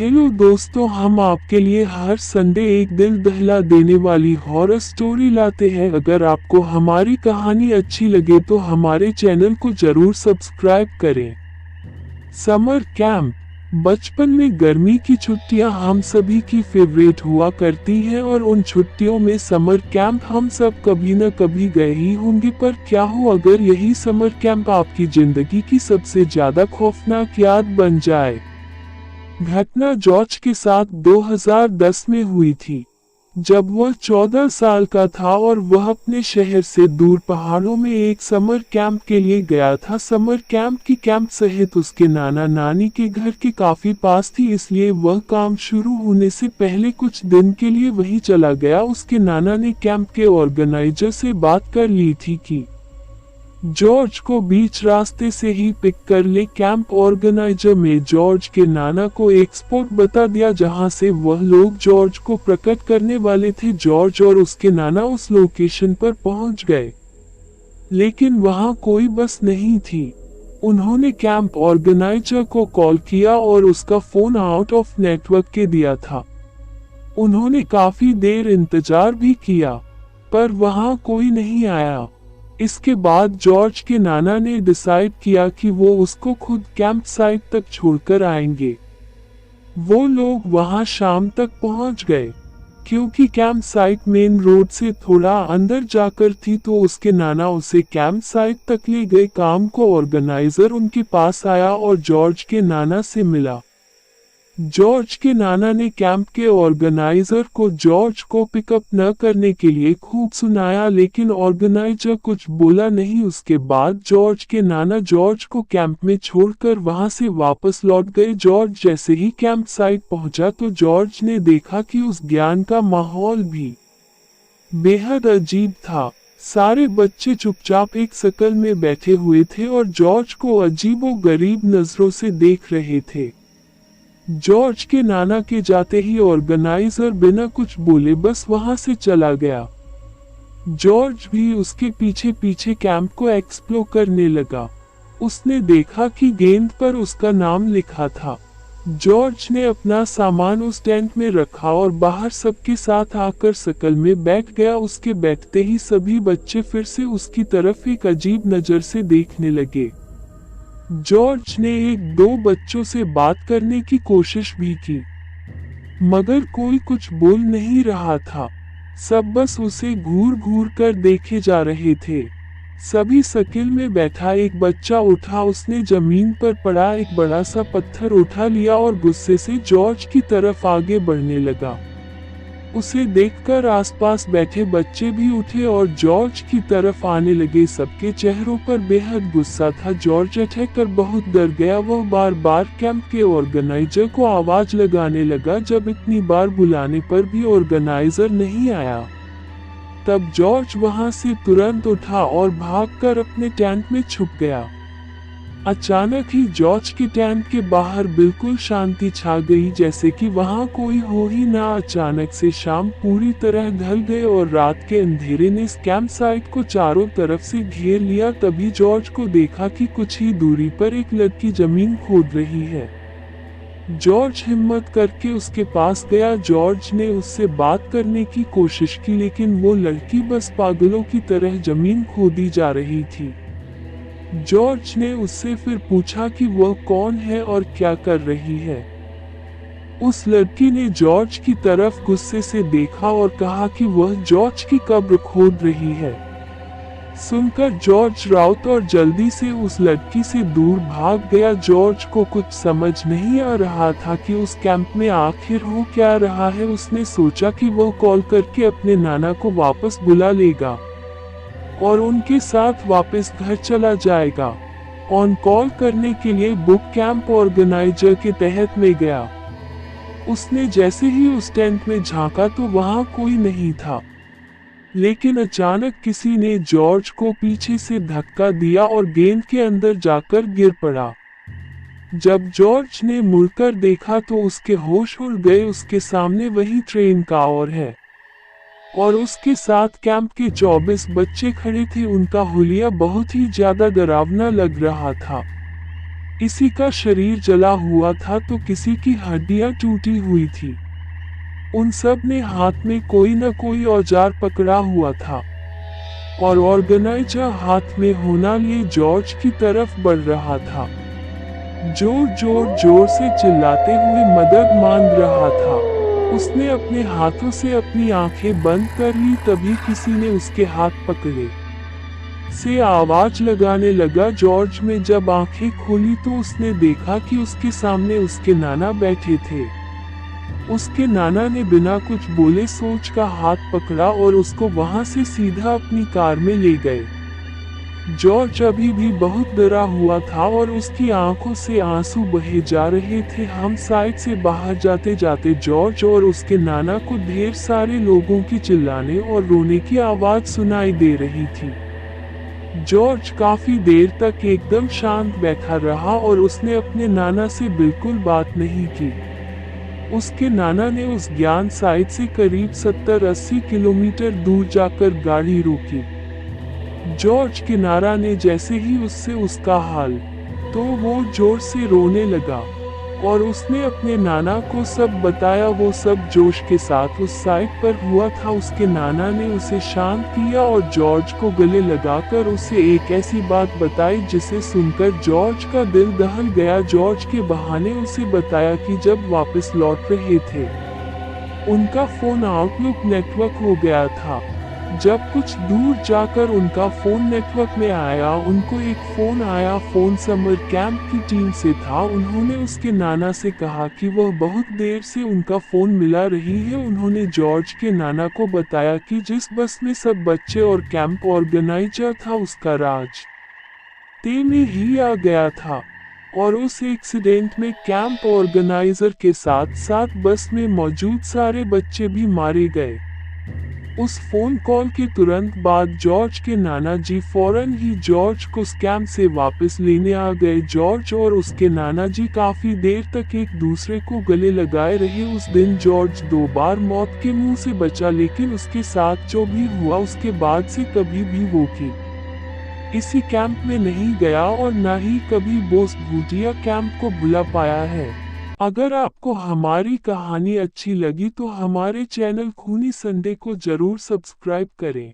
Hello दोस्तों, हम आपके लिए हर संडे एक दिल दहला देने वाली हॉरर स्टोरी लाते हैं। अगर आपको हमारी कहानी अच्छी लगे तो हमारे चैनल को जरूर सब्सक्राइब करें। Summer camp. बचपन में गर्मी की छुट्टियां हम सभी की फेवरेट हुआ करती हैं और उन छुट्टियों में समर कैंप हम सब कभी न कभी गए ही होंगे। पर क्या हो अगर यही समर कैंप आपकी जिंदगी की सबसे ज्यादा खौफनाक याद बन जाए। घटना जॉर्ज के साथ 2010 में हुई थी, जब वह 14 साल का था और वह अपने शहर से दूर पहाड़ों में एक समर कैंप के लिए गया था। समर कैंप की कैंप सहित उसके नाना नानी के घर के काफी पास थी, इसलिए वह काम शुरू होने से पहले कुछ दिन के लिए वहीं चला गया। उसके नाना ने कैंप के ऑर्गेनाइजर से बात कर ली थी कि जॉर्ज को बीच रास्ते से ही पिक कर ले। कैंप ऑर्गेनाइजर में जॉर्ज के नाना को एक स्पॉट बता दिया जहां से वह लोग जॉर्ज को प्रकट करने वाले थे। जॉर्ज और उसके नाना उस लोकेशन पर पहुंच गए, लेकिन वहां कोई बस नहीं थी। उन्होंने कैंप ऑर्गेनाइजर को कॉल किया और उसका फोन आउट ऑफ नेटवर्क के दिया था। उन्होंने काफी देर इंतजार भी किया, पर वहां कोई नहीं आया। इसके बाद जॉर्ज के नाना ने डिसाइड किया कि वो उसको खुद कैंप साइट तक छोड़कर आएंगे। वो लोग वहां शाम तक पहुंच गए। क्योंकि कैंप साइट मेन रोड से थोड़ा अंदर जाकर थी, तो उसके नाना उसे कैंप साइट तक ले गए। काम को ऑर्गेनाइजर उनके पास आया और जॉर्ज के नाना से मिला। जॉर्ज के नाना ने कैंप के ऑर्गेनाइजर को जॉर्ज को पिकअप न करने के लिए खूब सुनाया, लेकिन ऑर्गेनाइजर कुछ बोला नहीं। उसके बाद जॉर्ज के नाना जॉर्ज को कैंप में छोड़कर वहां से वापस लौट गए। जॉर्ज जैसे ही कैंप साइट पहुंचा तो जॉर्ज ने देखा कि उस ज्ञान का माहौल भी बेहद अजीब था। सारे बच्चे चुपचाप एक सर्कल में बैठे हुए थे और जॉर्ज को अजीबोगरीब नजरों से देख रहे थे। जॉर्ज के नाना के जाते ही ऑर्गेनाइजर बिना कुछ बोले बस वहां से चला गया। जॉर्ज भी उसके पीछे पीछे कैंप को एक्सप्लोर करने लगा। उसने देखा कि गेंद पर उसका नाम लिखा था। जॉर्ज ने अपना सामान उस टेंट में रखा और बाहर सबके साथ आकर सर्कल में बैठ गया। उसके बैठते ही सभी बच्चे फिर से उसकी तरफ एक अजीब नजर से देखने लगे। जॉर्ज ने एक दो बच्चों से बात करने की कोशिश भी की, मगर कोई कुछ बोल नहीं रहा था। सब बस उसे घूर घूर कर देखे जा रहे थे। सभी सर्किल में बैठा एक बच्चा उठा। उसने जमीन पर पड़ा एक बड़ा सा पत्थर उठा लिया और गुस्से से जॉर्ज की तरफ आगे बढ़ने लगा। उसे देखकर आसपास बैठे बच्चे भी उठे और जॉर्ज की तरफ आने लगे। सबके चेहरों पर बेहद गुस्सा था। जॉर्ज अटक कर बहुत डर गया। वह बार बार कैंप के ऑर्गेनाइजर को आवाज लगाने लगा। जब इतनी बार बुलाने पर भी ऑर्गेनाइजर नहीं आया, तब जॉर्ज वहां से तुरंत उठा और भागकर अपने टेंट में छुप गया। अचानक ही जॉर्ज के टेंट के बाहर बिल्कुल शांति छा गई, जैसे कि वहां कोई हो ही ना। अचानक से शाम पूरी तरह ढल गई और रात के अंधेरे ने इस कैंप साइट को चारों तरफ से घेर लिया। तभी जॉर्ज को देखा कि कुछ ही दूरी पर एक लड़की जमीन खोद रही है। जॉर्ज हिम्मत करके उसके पास गया। जॉर्ज ने उससे बात करने की कोशिश की, लेकिन वो लड़की बस पागलों की तरह जमीन खोदी जा रही थी। जॉर्ज ने उससे फिर पूछा कि वह कौन है और क्या कर रही है। उस लड़की ने जॉर्ज की तरफ गुस्से से देखा और कहा कि वह जॉर्ज की कब्र खोद रही है। सुनकर जॉर्ज राउत और जल्दी से उस लड़की से दूर भाग गया। जॉर्ज को कुछ समझ नहीं आ रहा था कि उस कैंप में आखिर हो क्या रहा है। उसने सोचा कि वह कॉल करके अपने नाना को वापस बुला लेगा और उनके साथ वापस घर चला जाएगा। ऑन कॉल करने के लिए बुक कैंप ऑर्गेनाइजर के तहत में गया। उसने जैसे ही उस टेंट में झांका तो वहां कोई नहीं था, लेकिन अचानक किसी ने जॉर्ज को पीछे से धक्का दिया और गेंद के अंदर जाकर गिर पड़ा। जब जॉर्ज ने मुड़कर देखा तो उसके होश उड़ गए। उसके सामने वही ट्रेन का और है और उसके साथ कैंप के 24 बच्चे खड़े थे। उनका हुलिया बहुत ही ज्यादा डरावना लग रहा था। किसी का शरीर जला हुआ था तो किसी की हड्डियां टूटी हुई थी। उन सब ने हाथ में कोई न कोई औजार पकड़ा हुआ था और ऑर्गेनाइजर हाथ में होना लिए जॉर्ज की तरफ बढ़ रहा था। जोर जोर जोर से चिल्लाते हुए मदद मांग रहा था। उसने अपने हाथों से अपनी आंखें बंद कर ली, तभी किसी ने उसके हाथ पकड़े से आवाज लगाने लगा। जॉर्ज में जब आंखें खोली तो उसने देखा कि उसके सामने उसके नाना बैठे थे। उसके नाना ने बिना कुछ बोले सोच का हाथ पकड़ा और उसको वहां से सीधा अपनी कार में ले गए। जॉर्ज अभी भी बहुत डरा हुआ था और उसकी आंखों से आंसू बहे जा रहे थे। हम साइड से बाहर जाते जाते जॉर्ज और उसके नाना को ढेर सारे लोगों की चिल्लाने और रोने की आवाज सुनाई दे रही थी। जॉर्ज काफी देर तक एकदम शांत बैठा रहा और उसने अपने नाना से बिल्कुल बात नहीं की। उसके नाना ने उस ज्ञान साइट से करीब 70-80 किलोमीटर दूर जाकर गाड़ी रोकी। जॉर्ज के नाना ने जैसे ही उससे उसका हाल, तो वो जोर से रोने लगा और उसने अपने नाना को सब बताया। वो सब जोश के साथ उस साइट पर हुआ था। उसके नाना ने उसे शांत किया और जॉर्ज को गले लगाकर उसे एक ऐसी बात बताई जिसे सुनकर जॉर्ज का दिल दहल गया। जॉर्ज के बहाने उसे बताया कि जब वापस लौट रहे थे उनका फोन आउटलुक नेटवर्क हो गया था। जब कुछ दूर जाकर उनका फोन नेटवर्क में आया, उनको एक फोन आया। फोन समर कैंप की टीम से था। उन्होंने उसके नाना से कहा कि वह बहुत देर से उनका फोन मिला रही है। उन्होंने जॉर्ज के नाना को बताया कि जिस बस में सब बच्चे और कैंप ऑर्गेनाइजर था उसका रास्ते में ही आ गया था और उस एक्सीडेंट में कैंप ऑर्गेनाइजर के साथ साथ बस में मौजूद सारे बच्चे भी मारे गए। उस फोन कॉल के तुरंत बाद जॉर्ज के नाना जी फौरन ही जॉर्ज को कैंप से वापस लेने आ गए। जॉर्ज और उसके नाना जी काफी देर तक एक दूसरे को गले लगाए रहे। उस दिन जॉर्ज 2 बार मौत के मुंह से बचा, लेकिन उसके साथ जो भी हुआ उसके बाद से कभी भी वो इसी कैंप में नहीं गया और न ही कभी बोस भूटिया कैंप को भुला पाया है। अगर आपको हमारी कहानी अच्छी लगी तो हमारे चैनल खूनी संडे को जरूर सब्सक्राइब करें।